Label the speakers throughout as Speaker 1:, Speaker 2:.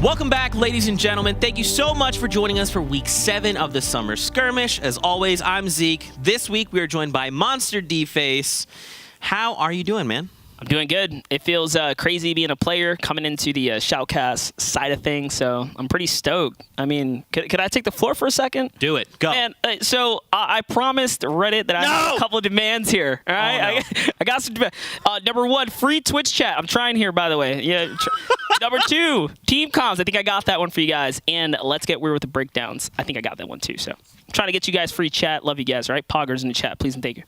Speaker 1: Welcome back, ladies and gentlemen. Thank you so much for joining us for week 7 of the Summer Skirmish. As always, I'm Zeke. This week, we are joined by Monster D-Face. How are you doing, man?
Speaker 2: I'm doing good. It feels crazy being a player coming into the Shoutcast side of things, so I'm pretty stoked. I mean, could I take the floor for a second?
Speaker 1: Do it. Go.
Speaker 2: Man, so I promised Reddit that I have a couple of demands here. All right,
Speaker 1: Oh, no.
Speaker 2: I got some demands. Number 1, free Twitch chat. I'm trying here, by the way. Yeah. Number 2, team comms. I think I got that one for you guys. And let's get weird with the breakdowns. I think I got that one too. So I'm trying to get you guys free chat. Love you guys. All right, poggers in the chat, please and thank you.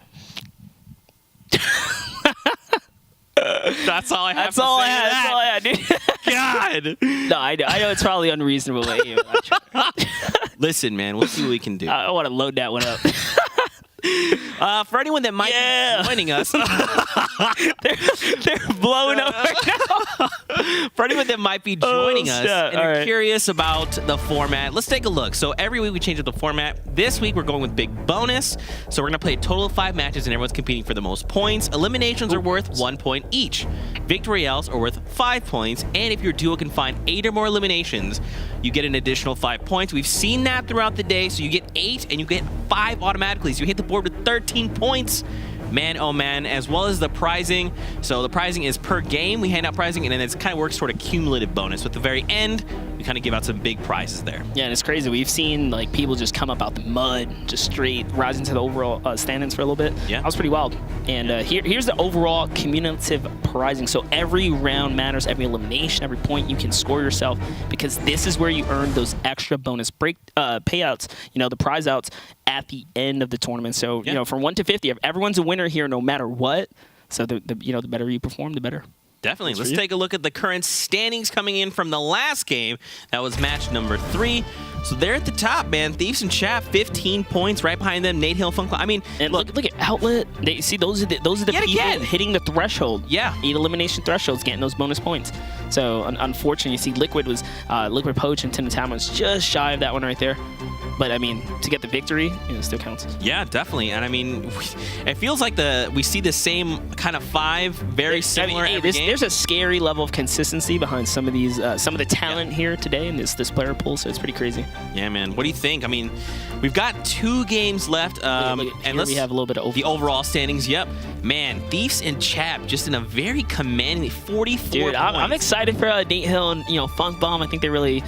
Speaker 1: That's all I have.
Speaker 2: That's all I had. That's all I had, dude.
Speaker 1: God.
Speaker 2: No, I know it's probably unreasonable. But, you know,
Speaker 1: Listen, man, we'll see what we can do.
Speaker 2: I want to load that one up.
Speaker 1: For anyone that might be joining us,
Speaker 2: they're blowing up right now.
Speaker 1: for anyone that might be joining us and
Speaker 2: All
Speaker 1: are
Speaker 2: right.
Speaker 1: curious about the format, let's take a look. So every week we change up the format. This week we're going with big bonus. So we're going to play a total of 5 matches and everyone's competing for the most points. Eliminations are worth 1 point each. Victorials are worth 5 points. And if your duo can find 8 or more eliminations, you get an additional 5 points. We've seen that throughout the day. So you get 8 and you get 5 automatically. So you hit the board with 13 points. Man, oh man, as well as the prizing. So the prizing is per game. We hand out prizing, and then it kind of works toward a cumulative bonus. At the very end, we kind of give out some big prizes there.
Speaker 2: Yeah, and it's crazy. We've seen like people just come up out the mud, just straight rising to the overall standings for a little bit.
Speaker 1: Yeah,
Speaker 2: that was pretty wild. And here's the overall cumulative prizing. So every round matters, every elimination, every point you can score yourself, because this is where you earn those extra bonus payouts. You know, the prize outs at the end of the tournament. So you know, from 1 to 50, everyone's a winner here, no matter what. So the better you perform, the better.
Speaker 1: Definitely. Let's take a look at the current standings coming in from the last game. That was match number 3. So they're at the top, man. Thieves and Chat, 15 points. Right behind them, Nate Hill, Fun Club. I mean,
Speaker 2: and look at Outlet. See, those are the people hitting the threshold.
Speaker 1: Yeah.
Speaker 2: 8 elimination thresholds, getting those bonus points. So unfortunately, you see Liquid Poach and Tin Town was just shy of that one right there. But I mean, to get the victory, it still counts.
Speaker 1: Yeah, definitely. And I mean, it feels like we see the same kind of 5 very similar.
Speaker 2: There's a scary level of consistency behind some of these, some of the talent here today in this player pool. So it's pretty crazy.
Speaker 1: Yeah, man. What do you think? I mean, we've got 2 games left, and
Speaker 2: we have a little bit of
Speaker 1: the overall standings. Yep, man. Thieves and Chap just in a very commanding 44.
Speaker 2: Dude, I'm excited for Nate Hill and Funk Bomb. I think they're really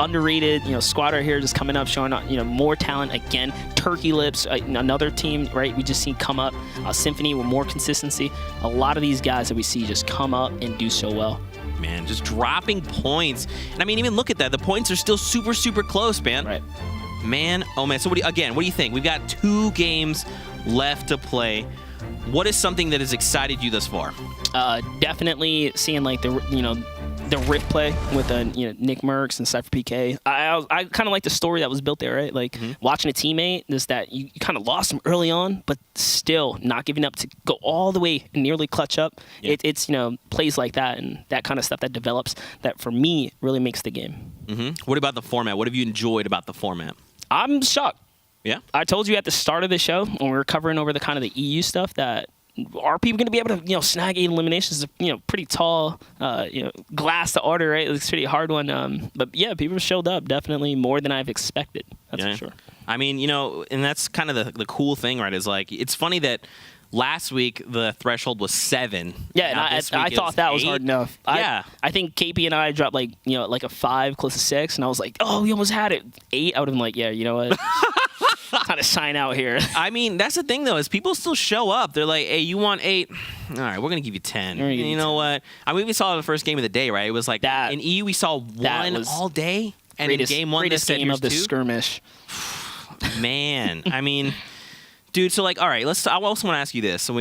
Speaker 2: underrated. Squad right here just coming up, showing more talent again. Turkey Lips, another team, right? We just seen come up. Symphony with more consistency. A lot of these guys that we see just come up and do so well.
Speaker 1: Man, just dropping points. And I mean, even look at that. The points are still super, super close, man.
Speaker 2: Right.
Speaker 1: Man, oh man. So what do you think? We've got 2 games left to play. What is something that has excited you thus far?
Speaker 2: Definitely seeing like the rift play with Nick Merckx and Cypher PK. I kind of like the story that was built there, right? Like watching a teammate, is that you kind of lost him early on, but still not giving up to go all the way and nearly clutch up. Yeah. It's plays like that and that kind of stuff that develops that for me really makes the game.
Speaker 1: What about the format? What have you enjoyed about the format?
Speaker 2: I'm shocked.
Speaker 1: Yeah,
Speaker 2: I told you at the start of the show when we were covering over the kind of the EU stuff that. Are people going to be able to, snag 8 eliminations? Pretty tall, glass to order, right? It's a pretty hard one. But yeah, people showed up definitely more than I've expected. That's for sure.
Speaker 1: I mean, and that's kind of the cool thing, right? Is like it's funny that last week the threshold was 7.
Speaker 2: Yeah, and I thought that
Speaker 1: 8.
Speaker 2: was hard enough.
Speaker 1: Yeah,
Speaker 2: I think KP and I dropped like a 5, close to 6, and I was like, oh, we almost had it. 8. I would have been like, yeah, you know what? Kind of sign out here.
Speaker 1: I mean, that's the thing though, is people still show up. They're like, hey, you want 8? All right, we're gonna give you 10. And you know what? I mean, we saw the first game of the day, right? It was like that. In EU we saw 1 all day, and in game 1
Speaker 2: greatest game of the
Speaker 1: 2?
Speaker 2: Skirmish.
Speaker 1: Man, I mean, dude. So like, all right, I also want to ask you this. So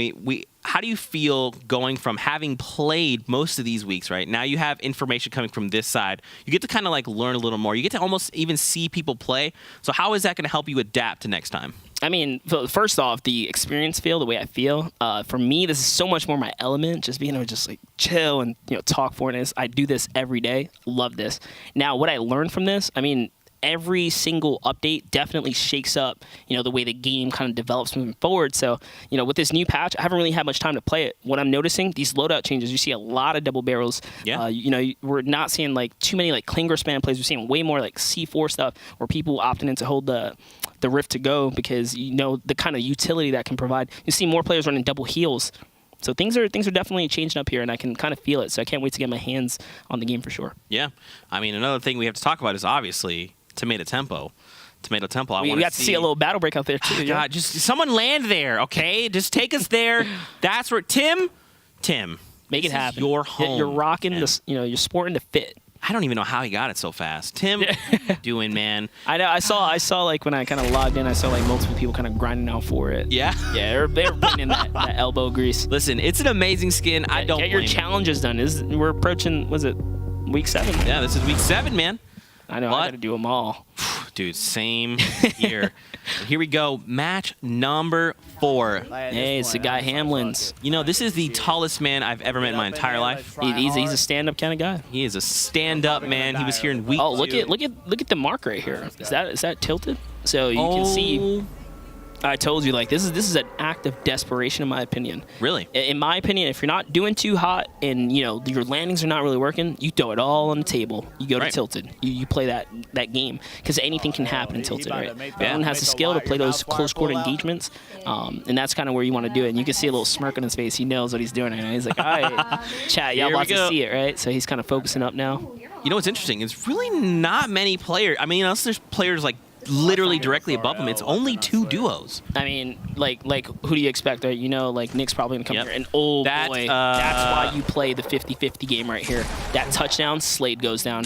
Speaker 1: how do you feel going from having played most of these weeks, right? Now you have information coming from this side. You get to kind of like learn a little more. You get to almost even see people play. So how is that going to help you adapt to next time?
Speaker 2: I mean, first off, the experience feel, the way I feel, for me, this is so much more my element, just being able to just like chill and talk Fortnite. I do this every day. Love this. Now, what I learned from this, I mean, every single update definitely shakes up, the way the game kind of develops moving forward. So, with this new patch, I haven't really had much time to play it. What I'm noticing, these loadout changes, you see a lot of double barrels.
Speaker 1: Yeah.
Speaker 2: We're not seeing like too many like Klinger spam plays. We're seeing way more like C4 stuff where people opting in to hold the Rift to go because the kind of utility that can provide. You see more players running double heals. So things are definitely changing up here, and I can kind of feel it. So I can't wait to get my hands on the game for sure.
Speaker 1: Yeah. I mean, another thing we have to talk about is obviously Tomato Tempo.
Speaker 2: We got to see a little battle break out there too.
Speaker 1: God, just someone land there, okay? Just take us there. That's where Tim,
Speaker 2: make it happen.
Speaker 1: Your home.
Speaker 2: You're rocking this. You're sporting the fit.
Speaker 1: I don't even know how he got it so fast. Tim, what you doing, man?
Speaker 2: I know. I saw like when I kind of logged in, I saw like multiple people kind of grinding out for it.
Speaker 1: Yeah.
Speaker 2: Yeah, they're putting in that elbow grease.
Speaker 1: Listen, it's an amazing skin. I don't
Speaker 2: get your
Speaker 1: blame
Speaker 2: challenges done. We're approaching. Was it week 7?
Speaker 1: Yeah, this is week 7, man.
Speaker 2: I know. I got to do them all.
Speaker 1: Dude, same here. Here we go. Match number 4.
Speaker 2: Hey, it's the guy Hamlin's.
Speaker 1: This is the tallest man I've ever met in my entire life.
Speaker 2: He's a stand-up kind of guy.
Speaker 1: He is a stand-up man. He was here in week 2.
Speaker 2: Oh, look at the mark right here. Is that tilted? So you can see. I told you, like, this is an act of desperation, in my opinion.
Speaker 1: Really?
Speaker 2: In my opinion, if you're not doing too hot and, your landings are not really working, you throw it all on the table. You go to Tilted. You play that game because anything can happen in Tilted, right? Everyone has the skill to play those close-quarter engagements, and that's kind of where you want to do it. And you can see a little smirk on his face. He knows what he's doing right now. He's like, all right, chat, y'all about to see it, right? So he's kind of focusing up now.
Speaker 1: You know what's interesting? It's really not many players. I mean, unless there's players like literally directly above him, it's only 2 duos.
Speaker 2: I mean, like who do you expect, right? Like Nick's probably gonna come here, and boy, that's why you play the 50-50 game right here. That touchdown, Slade goes down.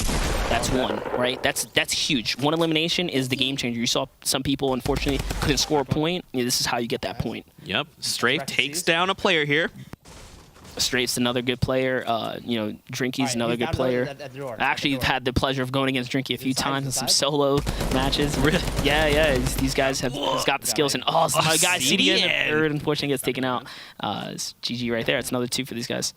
Speaker 2: That's 1, right? That's huge. 1 elimination is the game changer. You saw some people unfortunately couldn't score a point. This is how you get that point.
Speaker 1: Yep, Strafe takes down a player here.
Speaker 2: Strafe's another good player. Drinky's another good player. I actually had the pleasure of going against Drinky a few times in some solo matches.
Speaker 1: Really?
Speaker 2: Yeah. These guys have got the skills. And my guy CDN in the third unfortunately gets taken out. It's GG right there. It's another 2 for these guys.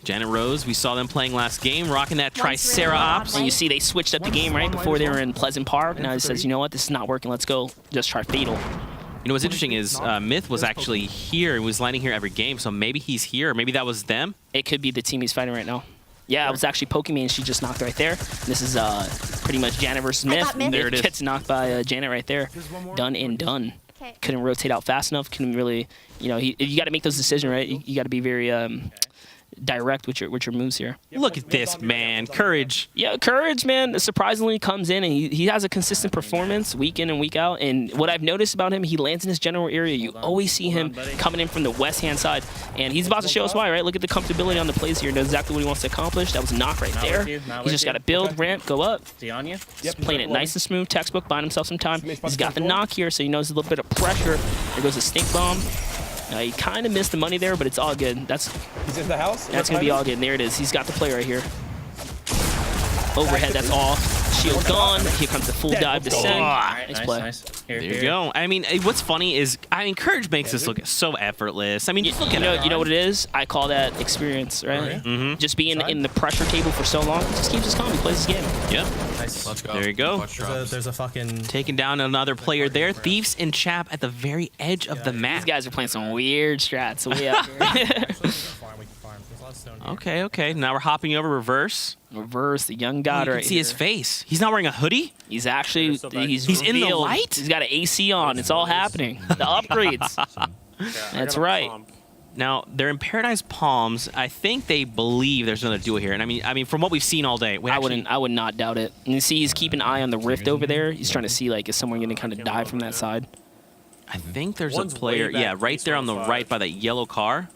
Speaker 1: Janet Rose, we saw them playing last game, rocking that Tricera Ops.
Speaker 2: And you see they switched up the game right before they were in Pleasant Park. Now he says, you know what, this is not working. Let's go. Just try Fatal.
Speaker 1: What's interesting is Myth was actually here and was landing here every game, so maybe he's here, or maybe that was them.
Speaker 2: It could be the team he's fighting right now. Yeah, it was actually poking me, and she just knocked right there. This is pretty much Janet versus Myth.
Speaker 1: There it is.
Speaker 2: Gets knocked by Janet right there. Done and done. Couldn't rotate out fast enough. Couldn't really, you got to make those decisions, right? You got to be very direct with your moves here.
Speaker 1: Look at this, man. Courage.
Speaker 2: Yeah, Courage, man, surprisingly comes in, and he has a consistent performance week in and week out. And what I've noticed about him, he lands in his general area. You always see him coming in from the west-hand side. And he's about to show us why, right? Look at the comfortability on the plays here. Knows exactly what he wants to accomplish. That was a knock right there. He's just got to build, ramp, go up. He's playing it nice and smooth, textbook, buying himself some time. He's got the knock here, so he knows a little bit of pressure. There goes a stink bomb. He kind of missed the money there, but it's all good.
Speaker 3: He's in the house?
Speaker 2: That's going to be all good. And there it is. He's got the play right here. Overhead, that's all. Shield gone. Here comes the full dive descent. Nice play.
Speaker 4: Nice.
Speaker 1: There you go. I mean, what's funny is, Courage makes this look so effortless. I mean, just look at it.
Speaker 2: You know what it is? I call that experience, right?
Speaker 1: Mm-hmm.
Speaker 2: Just being in the pressure table for so long, just keeps us calm. He plays his game.
Speaker 1: Yep.
Speaker 4: Nice.
Speaker 3: Let's go.
Speaker 1: There you go.
Speaker 3: There's a fucking...
Speaker 1: Taking down another player there. Thieves and Chap at the very edge of the map.
Speaker 2: These guys are playing some weird strats. So we out here.
Speaker 1: Okay. Now we're hopping over reverse.
Speaker 2: Reverse, the young god
Speaker 1: You
Speaker 2: right
Speaker 1: can see
Speaker 2: here.
Speaker 1: his face. He's not wearing a hoodie.
Speaker 2: He's actually
Speaker 1: He's in the
Speaker 2: revealed.
Speaker 1: light?
Speaker 2: He's got an AC on. It's all happening. The upgrades. That's right.
Speaker 1: Now they're in Paradise Palms. I think they believe there's another duo here, and I mean, from what we've seen all day,
Speaker 2: I would not doubt it. And you see, he's keeping an eye on the rift over there. He's trying to see like is someone going to kind of die from that side.
Speaker 1: I think there's a player. Yeah, right there on the right by that yellow car.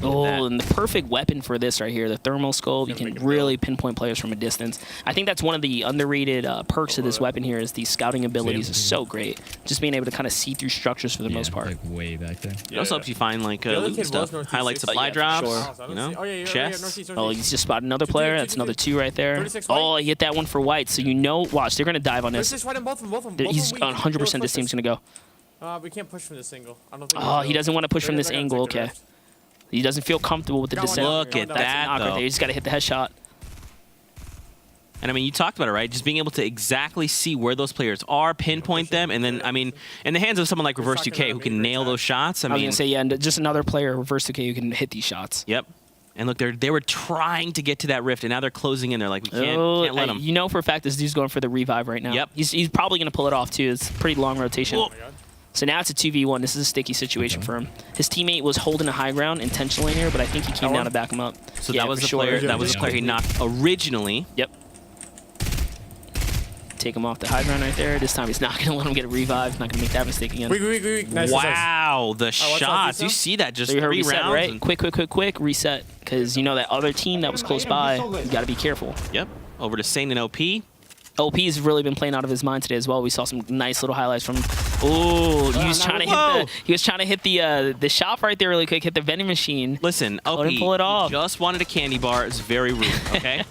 Speaker 2: Oh, and the perfect weapon for this right here, the thermal scope. You can really pinpoint players from a distance. I think that's one of the underrated perks of this weapon here is the scouting abilities is so great. Just being able to kind of see through structures for the most part.
Speaker 5: Like way back there.
Speaker 1: It also helps you find like loot and stuff, highlight supply drops,
Speaker 2: sure.
Speaker 1: you know, chests.
Speaker 2: Oh, he's just spotted another player. That's another 2 right there. Oh, he hit that one for white. So watch, they're gonna dive on this. He's 100%. This team's gonna go.
Speaker 6: We can't push from this angle. I don't think.
Speaker 2: Oh, he doesn't want to push from this angle. Okay. He doesn't feel comfortable with the descent.
Speaker 1: Look at that,
Speaker 2: Right there. You just got to hit the headshot.
Speaker 1: And I mean, you talked about it, right? Just being able to exactly see where those players are, pinpoint them, and then, I mean, in the hands of someone like Reverse 2K who can nail those shots.
Speaker 2: I was gonna say, yeah, and just another player, Reverse 2K, who can hit these shots.
Speaker 1: Yep. And look, they were trying to get to that rift, and now they're closing in. They're like, we can't let them.
Speaker 2: You know for a fact this dude's going for the revive right now.
Speaker 1: Yep.
Speaker 2: He's probably gonna pull it off too. It's a pretty long rotation.
Speaker 6: Oh my God.
Speaker 2: So now it's a 2v1. This is a sticky situation for him. His teammate was holding a high ground intentionally here, but I think he came down to back him up.
Speaker 1: So
Speaker 2: yeah,
Speaker 1: that was
Speaker 2: for
Speaker 1: the
Speaker 2: sure.
Speaker 1: player. That was the player he knocked originally.
Speaker 2: Yep. Take him off the high ground right there. This time he's not going to let him get a revive. He's not going to make that mistake again.
Speaker 6: Weak. Nice.
Speaker 1: Wow, the shots.
Speaker 6: that,
Speaker 1: You see that just
Speaker 2: So you heard
Speaker 1: 3
Speaker 2: reset,
Speaker 1: rounds.
Speaker 2: right?
Speaker 1: and-
Speaker 2: Quick, reset. Because you know that other team that was close by, you got to be careful.
Speaker 1: Yep. Over to Saint and OP.
Speaker 2: OP's really been playing out of his mind today as well. We saw some nice little highlights from. Oh, he was trying to hit the. He was trying to hit the shop right there really quick. Hit the vending machine.
Speaker 1: Listen, OP
Speaker 2: Couldn't pull it off.
Speaker 1: just wanted a candy bar. It's very rude, okay?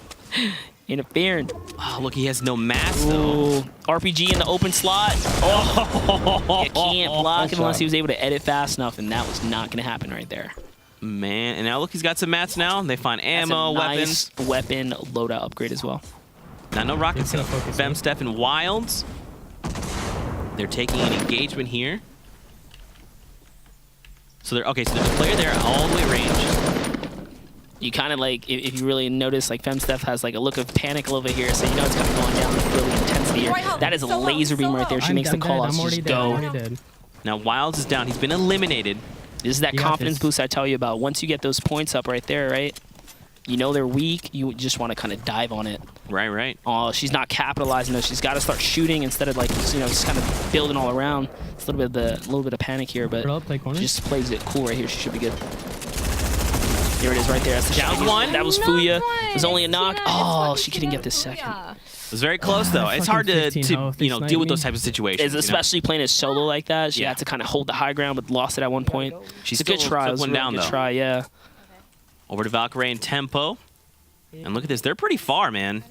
Speaker 2: Interfering.
Speaker 1: Oh, look, he has no mask, though.
Speaker 2: Ooh, RPG in the open slot. Oh, you can't block him unless he was able to edit fast enough, and that was not going to happen right there.
Speaker 1: Man, and now look, he's got some mats now. They find
Speaker 2: That's
Speaker 1: ammo,
Speaker 2: a nice
Speaker 1: weapons.
Speaker 2: weapon loadout upgrade as well.
Speaker 1: Now, no rockets.
Speaker 3: gonna focus
Speaker 1: Fem,
Speaker 3: me.
Speaker 1: Steph, and Wilds. They're taking an engagement here. So they're okay. So there's a player there all the way range.
Speaker 2: You kind of like, if you really notice, like FemSteph has like a look of panic a little bit here, so you know it's kind of going down with really intensity here. That is a laser beam right there. She makes the call out.
Speaker 3: I'm
Speaker 2: Just
Speaker 3: already
Speaker 2: go.
Speaker 3: dead.
Speaker 1: Now Wilds is down. He's been eliminated.
Speaker 2: This is that
Speaker 3: You got
Speaker 2: confidence
Speaker 3: this.
Speaker 2: boost I tell you about. Once you get those points up right there, right? You know they're weak. You just want to kind of dive on it.
Speaker 1: Right.
Speaker 2: Oh, she's not capitalizing though. She's got to start shooting instead of like just kind of building all around. It's a little bit of panic here, but
Speaker 3: Throw up, play corner.
Speaker 2: she just plays it cool right here. She should be good. There it is right there. That's the
Speaker 1: Down
Speaker 2: shot.
Speaker 1: one.
Speaker 2: That was Fuya. It was only a knock. Oh, she couldn't get this second.
Speaker 1: It was very close though. It's hard to deal with those types of situations.
Speaker 2: It's especially playing it solo like that. She
Speaker 1: Yeah.
Speaker 2: had to kind of hold the high ground, but lost it at one point.
Speaker 1: She's
Speaker 2: It's a good
Speaker 1: still
Speaker 2: try. It
Speaker 1: took
Speaker 2: was a
Speaker 1: one
Speaker 2: really
Speaker 1: down
Speaker 2: good
Speaker 1: though.
Speaker 2: try, yeah.
Speaker 1: Over to Valkyrie and Tempo. And look at this. They're pretty far, man.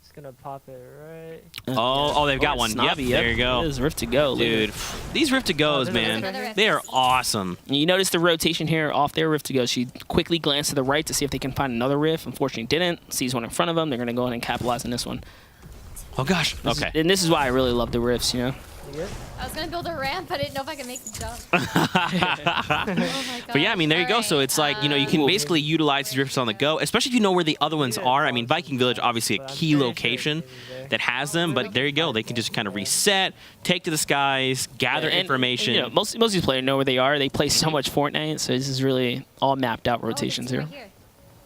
Speaker 4: Just gonna pop it right.
Speaker 1: Oh, they've got one.
Speaker 2: Snobby,
Speaker 1: Yep, there you go.
Speaker 2: It is Rift to go. Look at
Speaker 1: Dude, these Rift to Goes,
Speaker 4: Oh,
Speaker 1: man,
Speaker 4: there's
Speaker 1: they are awesome.
Speaker 2: You notice the rotation here off their Rift to go. She quickly glanced to the right to see if they can find another Rift. Unfortunately, didn't. Sees one in front of them. They're going to go ahead and capitalize on this one.
Speaker 1: Oh gosh. Okay.
Speaker 2: And this is why I really love the Rifts, you know?
Speaker 4: You good?
Speaker 5: I was gonna build a ramp, I didn't know if I could make the jump. Oh my god.
Speaker 1: But yeah, I mean, there you go. So it's like, you know, you can basically utilize these rifts on the go, especially if you know where the other ones are. I mean, Viking Village, obviously a key location that has them, but there you go. They can just kind of reset, take to the skies, gather information.
Speaker 2: You know, most of these players know where they are. They play so much Fortnite, so this is really all mapped out rotations here.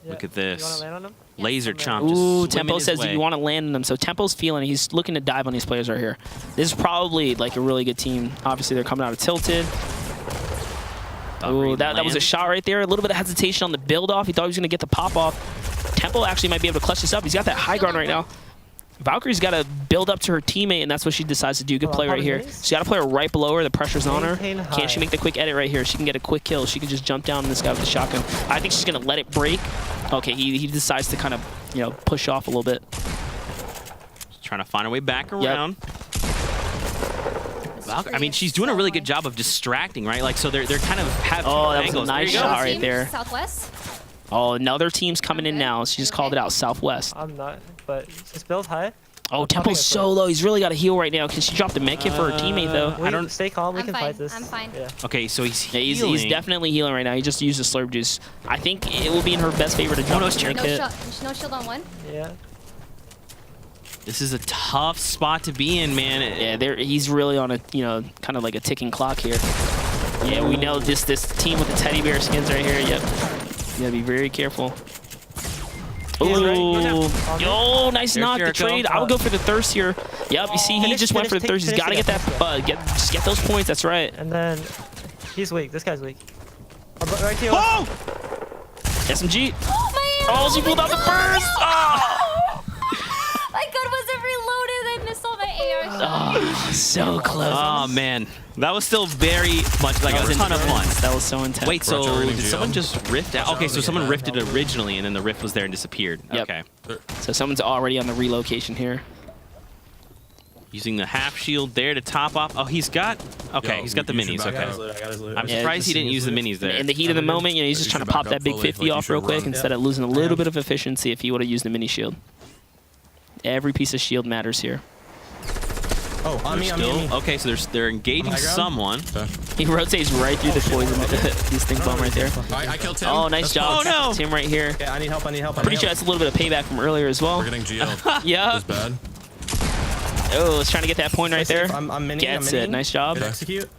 Speaker 1: Look at
Speaker 4: You
Speaker 1: this.
Speaker 4: wanna land on them?
Speaker 1: Laser
Speaker 4: Yeah.
Speaker 1: chomp. Just
Speaker 2: Ooh,
Speaker 1: swimming
Speaker 2: Tempo
Speaker 1: his
Speaker 2: says
Speaker 1: way.
Speaker 2: if you want to land on them. So Tempo's feeling it. He's looking to dive on these players right here. This is probably like a really good team. Obviously, they're coming out of Tilted. Ooh, that was a shot right there. A little bit of hesitation on the build off. He thought he was going to get the pop off. Tempo actually might be able to clutch this up. He's got that high ground right now. Valkyrie's got to build up to her teammate, and that's what she decides to do. Good play right here. She's got a player right below her. The pressure's on her.
Speaker 4: Maintain
Speaker 2: Can't she
Speaker 4: high.
Speaker 2: make the quick edit right here? She can get a quick kill. She can just jump down on this guy with the shotgun. I think she's going to let it break. Okay, he decides to kind of, you know, push off a little bit.
Speaker 1: Trying to find her way back around. I mean, she's doing a really good job of distracting, right? Like, so they're kind of have
Speaker 2: Oh, that was a
Speaker 1: angles.
Speaker 2: nice
Speaker 1: There you go.
Speaker 2: shot right there.
Speaker 5: Southwest.
Speaker 2: Oh, another team's coming in now. She just called it out, Southwest.
Speaker 4: I'm not, but just build high.
Speaker 2: Oh,
Speaker 4: I'm
Speaker 2: Tempo's
Speaker 4: popping it
Speaker 2: so low. He's really got to heal right now. Can she drop the med kit for her teammate, though?
Speaker 4: I
Speaker 1: don't-
Speaker 4: don't stay calm. We
Speaker 5: I'm
Speaker 4: can
Speaker 5: fine,
Speaker 4: fight this.
Speaker 5: I'm fine.
Speaker 4: Yeah.
Speaker 1: Okay, so he's
Speaker 2: Yeah,
Speaker 1: healing.
Speaker 2: he's definitely healing right now. He just used the slurp juice. I think it will be in her best favor to drop
Speaker 1: no,
Speaker 2: this med
Speaker 5: No,
Speaker 2: kit.
Speaker 5: no shield on one.
Speaker 4: Yeah.
Speaker 1: This is a tough spot to be in, man.
Speaker 2: Yeah, he's really on a, you know, kind of like a ticking clock here. Yeah, we know this team with the teddy bear skins right here. Yep. You gotta be very careful. Ooh. Yo, nice
Speaker 1: There's
Speaker 2: knock. The
Speaker 1: Jericho.
Speaker 2: trade. I would go for the thirst here. Yep, you see, he
Speaker 4: Finish,
Speaker 2: just went for the
Speaker 4: finish,
Speaker 2: thirst. He's got to
Speaker 4: finish
Speaker 2: get
Speaker 4: it
Speaker 2: that, just get those points. That's right.
Speaker 4: And then he's weak. This guy's weak. Right here.
Speaker 1: Oh!
Speaker 2: SMG.
Speaker 5: Oh my
Speaker 2: Oh, she pulled out the burst. Oh,
Speaker 5: My gun wasn't reloaded. I missed all my AR shots.
Speaker 2: so close.
Speaker 1: Oh, man. That was still very much like a ton of fun.
Speaker 2: That was so intense.
Speaker 1: Wait, so
Speaker 7: Roger,
Speaker 1: did
Speaker 7: Geo.
Speaker 1: someone just rift out? Okay, so someone rifted originally, and then the rift was there and disappeared.
Speaker 2: Yep.
Speaker 1: Okay.
Speaker 2: So someone's already on the relocation here.
Speaker 1: Using the half shield there to top off. Oh, he's got... Okay, he's got the minis. Okay. I'm
Speaker 2: Yeah,
Speaker 1: surprised he didn't use the minis there.
Speaker 2: In the heat of the moment, you know, he's just trying to pop that big 50 off real quick instead of losing a little bit of efficiency if he would have used the mini shield. Every piece of shield matters here.
Speaker 3: Oh, on me, on me, on me.
Speaker 1: Okay, so they're engaging
Speaker 3: high ground?
Speaker 1: someone.
Speaker 2: He rotates right through the poison. These thing bomb right there.
Speaker 7: I killed Tim.
Speaker 2: Oh, nice job.
Speaker 1: Oh, no.
Speaker 2: Tim right here.
Speaker 3: Okay, I need help, I need help.
Speaker 2: Pretty sure that's a little bit of payback from earlier as well.
Speaker 7: We're getting GL.
Speaker 2: Yeah.
Speaker 7: That's bad.
Speaker 2: Oh, it's trying to get that point right there.
Speaker 3: I'm mining,
Speaker 2: Gets
Speaker 3: I'm
Speaker 2: it. Nice job.
Speaker 3: Good execute.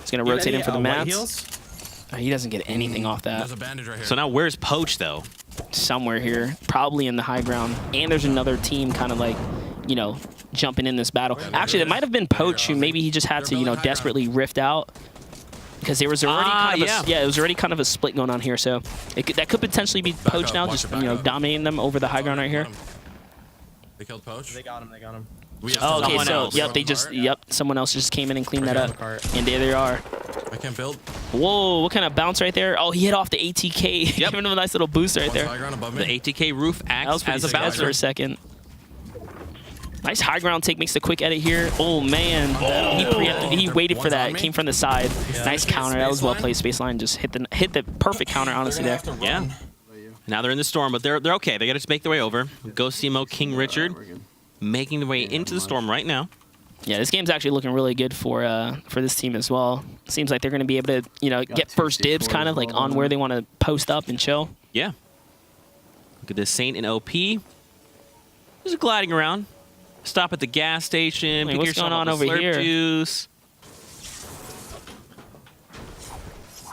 Speaker 2: He's going to rotate him for the
Speaker 3: white
Speaker 2: mats.
Speaker 3: heals?
Speaker 2: Oh, he doesn't get anything off that.
Speaker 7: There's a bandage right here.
Speaker 1: So now where's Poach though?
Speaker 2: Somewhere here. Probably in the high ground. And there's another team kind of like, you know, jumping in this battle. Actually, it might have been Poach who maybe he just had to, you know, desperately rift out. Because there was already kind of it was already kind of a split going on here. So that could potentially be Poach
Speaker 7: up,
Speaker 2: now,
Speaker 7: watch
Speaker 2: just,
Speaker 7: it, back
Speaker 2: you know,
Speaker 7: up.
Speaker 2: dominating them over the high ground right here.
Speaker 7: They killed Poach.
Speaker 3: They got him, they got him.
Speaker 7: We have
Speaker 2: Oh, okay,
Speaker 1: Someone
Speaker 2: so,
Speaker 1: else.
Speaker 2: yep, they just, someone else just came in and cleaned that
Speaker 3: Okay, on
Speaker 2: up.
Speaker 3: the cart.
Speaker 2: And there they are.
Speaker 7: I can't build.
Speaker 2: Whoa, what kind of bounce right there? Oh, he hit off the ATK.
Speaker 1: Yep.
Speaker 2: Giving him a nice little boost right
Speaker 7: One's
Speaker 2: there.
Speaker 7: high ground above
Speaker 1: The
Speaker 7: me.
Speaker 1: ATK roof
Speaker 2: That was
Speaker 1: acts
Speaker 2: pretty
Speaker 1: as a
Speaker 2: sick for
Speaker 1: bouncer.
Speaker 2: a second. Nice high ground take, makes the quick edit here. Oh, man. He waited for
Speaker 7: One's
Speaker 2: that.
Speaker 7: on me.
Speaker 2: Came from the side. Nice counter. That was well played. Spaceline just hit the perfect counter, honestly, there.
Speaker 1: Yeah. Now they're in the storm, but they're okay. They got to make their way over. Ghost Emo, King Richard, making their way into the storm right now.
Speaker 2: Yeah, this game's actually looking really good for this team as well. Seems like they're going to be able to, you know, get first dibs kind of like on where they want to post up and chill.
Speaker 1: Yeah. Look at this Saint and OP. Just gliding around. Stop at the gas station.
Speaker 2: Wait,
Speaker 1: pick
Speaker 2: what's
Speaker 1: yourself
Speaker 2: going
Speaker 1: up
Speaker 2: on
Speaker 1: a
Speaker 2: over
Speaker 1: slurp
Speaker 2: here?
Speaker 1: Juice.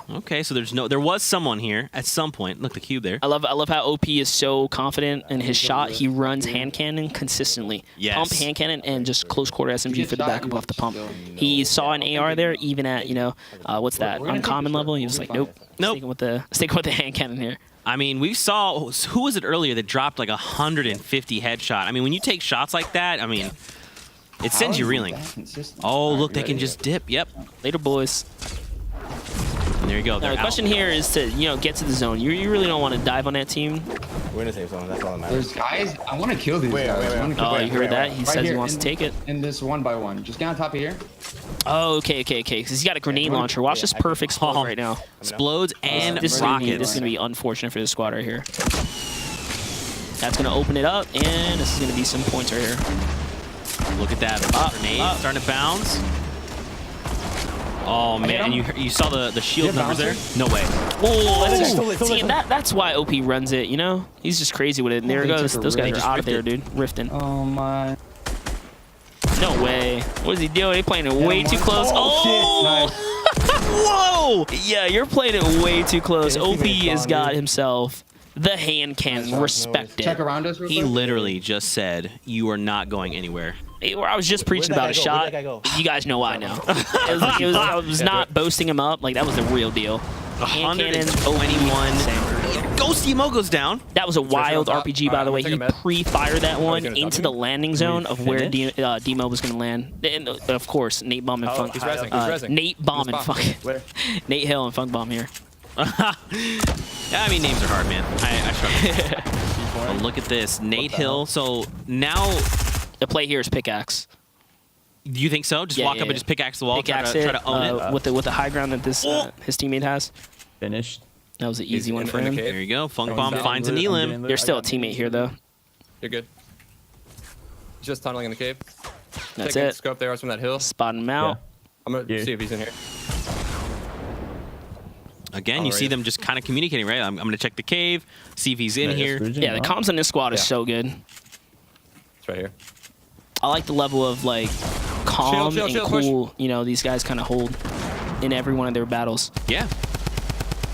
Speaker 1: Okay, so there was someone here at some point. Look, the cube there.
Speaker 2: I love how OP is so confident in his shot. He runs hand cannon consistently.
Speaker 1: Yes.
Speaker 2: Pump, hand cannon, and just close quarter SMG for the backup off the pump. He saw an AR there, even at, you know, what's that, uncommon level. He was like, nope. Sticking with the hand cannon here.
Speaker 1: I mean, we saw, who was it earlier that dropped like 150 headshot? I mean, when you take shots like that, I mean, it sends you reeling. Oh, look, they can just dip. Yep.
Speaker 2: Later, boys.
Speaker 1: And there you go.
Speaker 2: Now, the question here is to, you know, get to the zone. You really don't want to dive on that team.
Speaker 3: We're in the same zone, that's all that matters.
Speaker 8: There's guys. I want to kill these guys. I wanna kill
Speaker 2: Oh,
Speaker 8: them.
Speaker 2: you heard that? He
Speaker 8: Right
Speaker 2: says he
Speaker 8: here,
Speaker 2: wants to take it.
Speaker 8: In this 1x1. Just get on top of here.
Speaker 2: Oh, okay. Because he's got a grenade launcher. Watch this perfect spawn right now.
Speaker 1: Explodes and
Speaker 2: This is
Speaker 1: rockets.
Speaker 2: gonna be unfortunate for this squad right here. That's gonna open it up, and this is gonna be some points right here.
Speaker 1: Look at that. The grenade starting to bounce. Oh, man. And you saw the shield
Speaker 8: Yeah,
Speaker 1: numbers there?
Speaker 8: bouncer.
Speaker 1: No way.
Speaker 2: Oh, see, and that's why OP runs it, you know? He's just crazy with it. And there it
Speaker 8: They
Speaker 2: goes.
Speaker 8: took a
Speaker 2: Those guys
Speaker 8: rift.
Speaker 2: are out of there, dude. Rifting.
Speaker 8: Oh my.
Speaker 2: No way. What is he doing? He's playing it way too close.
Speaker 8: Oh,
Speaker 2: Whoa! Yeah, you're playing it way too close.
Speaker 3: Yeah,
Speaker 2: OP
Speaker 3: teammate's
Speaker 2: has
Speaker 3: gone,
Speaker 2: got
Speaker 3: dude.
Speaker 2: himself the hand cannon. Respect
Speaker 8: Check
Speaker 2: it.
Speaker 8: around us real
Speaker 1: He
Speaker 8: quick.
Speaker 1: literally just said, you are not going anywhere.
Speaker 2: I was just preaching
Speaker 3: Where'd
Speaker 2: about
Speaker 3: that
Speaker 2: a
Speaker 3: guy go?
Speaker 2: shot.
Speaker 3: Where'd that guy go?
Speaker 2: You guys know why now. I was not boasting him up. Like, that was the real deal. Hand cannon,
Speaker 1: 121. Ghost Emo goes down.
Speaker 2: That was a wild
Speaker 6: top.
Speaker 2: RPG, by the way.
Speaker 6: Take
Speaker 2: He
Speaker 6: a med.
Speaker 2: pre-fired that one
Speaker 6: gonna
Speaker 2: into
Speaker 6: top
Speaker 2: the landing zone of where
Speaker 1: finish?
Speaker 2: Demo was going to land. And, of course, Nate Bomb and Funk.
Speaker 6: He's rezzing. He's rezzing.
Speaker 2: Nate Bomb and
Speaker 6: Spot.
Speaker 2: Funk.
Speaker 3: Where?
Speaker 2: Nate Hill and Funk Bomb here.
Speaker 1: Yeah, I mean, names are hard, man. I struggle. But look at this. Nate Hill. So now,
Speaker 2: The play here is pickaxe.
Speaker 1: do you think so? Just
Speaker 2: Yeah,
Speaker 1: walk
Speaker 2: yeah,
Speaker 1: up
Speaker 2: yeah.
Speaker 1: and just pickaxe the wall, try
Speaker 2: Pickaxe
Speaker 1: to
Speaker 2: it
Speaker 1: own it.
Speaker 2: with the high ground that this his teamate has.
Speaker 9: Finished.
Speaker 2: That was an easy one for
Speaker 6: in the
Speaker 2: him.
Speaker 6: cave.
Speaker 1: There you go. Funk
Speaker 6: Everyone's
Speaker 1: Bomb
Speaker 6: down.
Speaker 1: finds an elim.
Speaker 2: There's still a teammate here, though.
Speaker 6: You're good. He's just tunneling in the cave.
Speaker 2: That's
Speaker 6: Taking
Speaker 2: it.
Speaker 6: Scope there from that hill.
Speaker 2: Spotting him out.
Speaker 6: I'm gonna
Speaker 9: Yeah.
Speaker 6: see if he's in here.
Speaker 1: Again, you see
Speaker 6: Alright.
Speaker 1: them just kind of communicating, right? I'm going to check the cave, see if he's in here.
Speaker 2: Yeah, the comms on this squad is
Speaker 6: Yeah.
Speaker 2: so good.
Speaker 6: It's right here.
Speaker 2: I like the level of like calm
Speaker 6: chill,
Speaker 2: and
Speaker 6: chill,
Speaker 2: cool, you know, these guys kind of hold in every one of their battles.
Speaker 1: Yeah.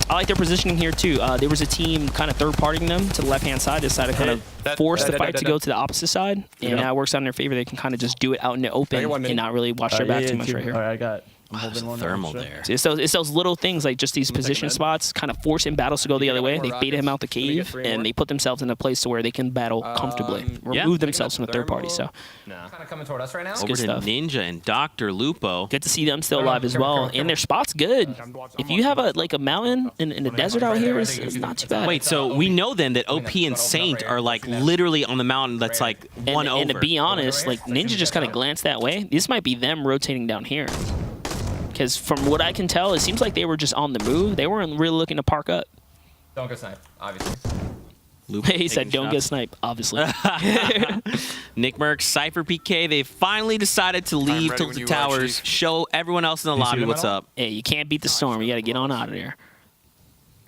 Speaker 2: I like their positioning here too. There was a team kind of third-partying them to the left-hand side, decided to kind of force the fight to go to the opposite side, and now it works out in their favor. They can kind of just do it out in the open
Speaker 6: get 1 minute.
Speaker 2: and not really watch their back too much right here.
Speaker 9: All right, I got. I'm
Speaker 1: There's
Speaker 9: holding
Speaker 1: a
Speaker 9: one
Speaker 1: thermal
Speaker 9: extra.
Speaker 1: there.
Speaker 2: It's those little things like just these
Speaker 6: take a
Speaker 2: position
Speaker 6: med.
Speaker 2: spots, kind of forcing battles to go the other way.
Speaker 6: more
Speaker 2: They bait him
Speaker 6: rockets.
Speaker 2: out the
Speaker 6: Can we get
Speaker 2: cave,
Speaker 6: 3
Speaker 2: and
Speaker 6: more?
Speaker 2: they put themselves in a place to where they can battle comfortably,
Speaker 1: yeah.
Speaker 2: remove themselves from the third party. So
Speaker 6: Nah.
Speaker 3: Kind of coming toward us right now.
Speaker 1: Over
Speaker 2: good
Speaker 1: to
Speaker 2: stuff.
Speaker 1: Ninja and Dr. Lupo.
Speaker 2: good to see them still alive as well, and their spot's good. If you have a mountain in the desert out here, it's not too bad.
Speaker 1: Wait, so we know then that OP and Saint are like literally on the mountain that's like one over.
Speaker 2: And to be honest, like Ninja just kind of glanced that way. This might be them rotating down here. Because from what I can tell, it seems like they were just on the move. They weren't really looking to park up.
Speaker 3: Don't go snipe, obviously.
Speaker 1: Luke
Speaker 2: He said,
Speaker 1: taking
Speaker 2: "Don't get
Speaker 1: shots.
Speaker 2: sniped." Obviously.
Speaker 1: Nick Merck, Cypher PK, they finally decided to leave
Speaker 9: ready when
Speaker 1: Tilted
Speaker 9: you are,
Speaker 1: Towers,
Speaker 9: Chief.
Speaker 1: show everyone else in the
Speaker 3: You see
Speaker 1: lobby
Speaker 3: them
Speaker 1: what's
Speaker 3: at all?
Speaker 1: up.
Speaker 2: Hey, you can't beat the storm. You got to get on out of there.